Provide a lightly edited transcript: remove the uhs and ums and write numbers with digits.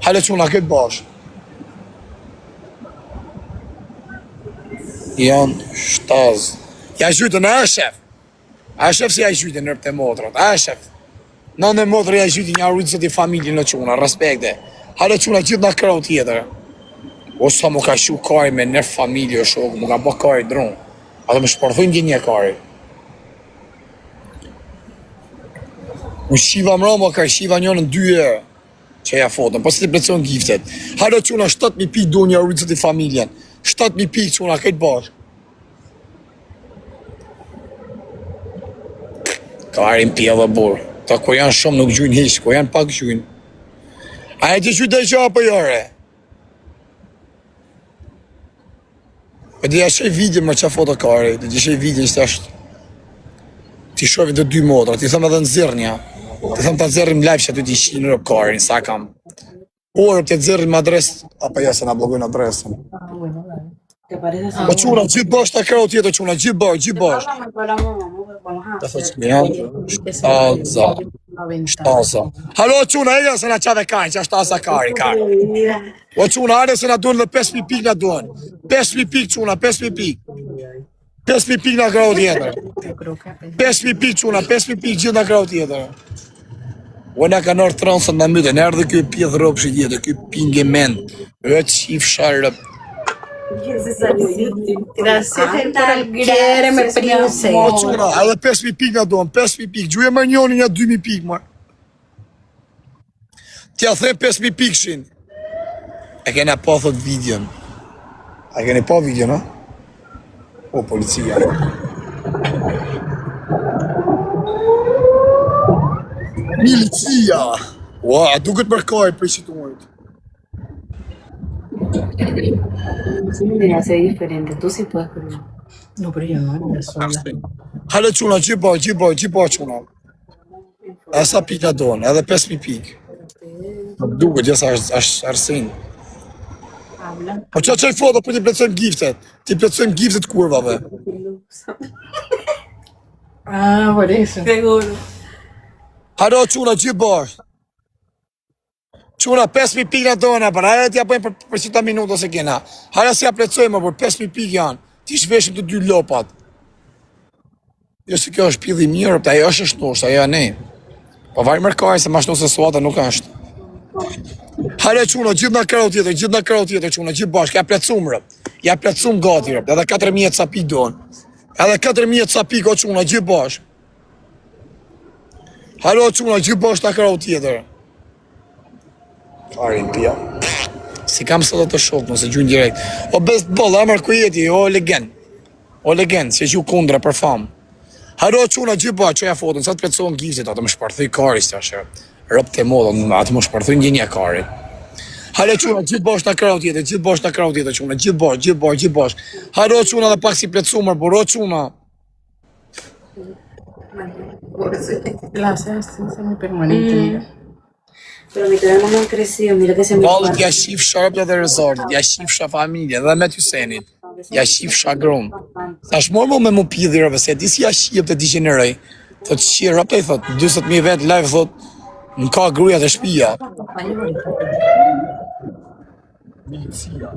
Hale quna këtë bash. Janë shtaz. Ja gjytën, a shef? A shef si ja gjytën nërp të motrat, a shef? Në në motrë ja gjytën ja rrujtësët i familjen në quna, respekte. Hale quna gjithë në krau tjetër. O sa mu ka shu kari me nërë familje o shokë, mu ka bë kari dronë. Ato më shpërthujnë gjë një kari. Unë shiva mrama ka shiva njën në 2 eurë. Që ja fotën, po si të plecon giftet. Hajde quna 7.000 pikë do një rrujtësët i familjen. 7.000 pikë quna, këtë bashkë. Karin pje dhe burë. Ta ko janë shumë nuk gjujnë hishë, ko janë pak gjujnë. A e të gjujnë dhe që apë jare? Po dhe jashtë video më që foto kari, dhe jashtë video në ashtë. Ti shovi dhe 2 motra, ti thëmë edhe në zirnja. Ti thëmë të zirrim live që aty t'i shinë në rëpë karin, sa kam. Orë të zirrim adres, apo ja se na blogojnë adresën. Po quna, gjithë bashkë të krau tjetë, quna, gjithë bashkë. Të thë që me janë, shtaza. Halo quna, e se na qave kajnë, që shtaza kari. O quna, are se na duhen dhe 5.000 pikë na duhen. 5.000 pikë quna, 5.000 pikë. 5.000 pikë na krau tjetër. 5.000 pikë quna, 5.000 pikë gjithë na krau tjetër. O nga ka nërë transët në myte, në erdhe kjo pjedhë rëpë që tjetër, kjo pinge men. E qif sharëp. O quna, edhe 5.000 pikë na duhen, 5.000 pikë. Gjuje më njoni një 2.000 pikë, ma. Tja them 5.000 pikë shinë. E kena pa thot videon. A kene pa videon, ha? O, policia. Milicia! Ua, duket mërkaj për që të mojtë. Debería ser diferente, tú sí puedes creer. No, pero yo no, yo sola. Hale quna, gjithë quna. E sa pikë na donë, edhe 5.000 pikë. Nuk duket, jesa është arsin. Po që qaj foto për t'i plecojmë giftet? T'i plecojmë giftet kurvave. Ah, por eso. Seguro. Halo quna, gjithë bashkë. Quna, 5.000 pikë na dona, për hajde t'ja bëjmë për qita minuta se kena. Hajde si ja plecojmë, për 5.000 pikë janë. Ti shveshim të 2 lopat. Jo se kjo është pidhi mirë, për ajo është shnush, ajo ne. Po vaj mërkaj se ma shnush e suata nuk është. Hajde quna, gjithë na krau tjetër, quna, gjithë bashkë, ja plecum rëp. Ja plecum gati rëp, edhe 4.000 ca pikë donë. Edhe 4.000 ca pikë o quna, gjithë bashkë. Halo quna, gjithë bashkë na krau tjetër. Karin pja. Si kam së dhe të shokë, nëse gjujnë direkt. O best ball, amër ku jeti, o legend. O legend, se gju kundra për famë. Halo quna, gjithë bashkë, që ja fotën, sa të plecojnë giftit, atë më shparthuj kari, së të ashe. Rëp të modë, atë më shparthuj një një kari. Halo quna, gjithë bashkë na krau tjetër, quna, gjithë bashkë. Halo quna dhe pak si plecumër, por o quna. La hace así, se me permanente, mira. Pero mi hermano no han crecido, mira que se me Valët ja shif sharpë dhe rezortit, ja shif sha familje, dhe me t'Husenit. Ja shif sha grunë. Tash morë me mu pidhirëve, se di si ja shif të digeneroj. Thot shirë, apë të i thot, 20.000 vetë live, thot, në ka gruja dhe shpia. Milicia.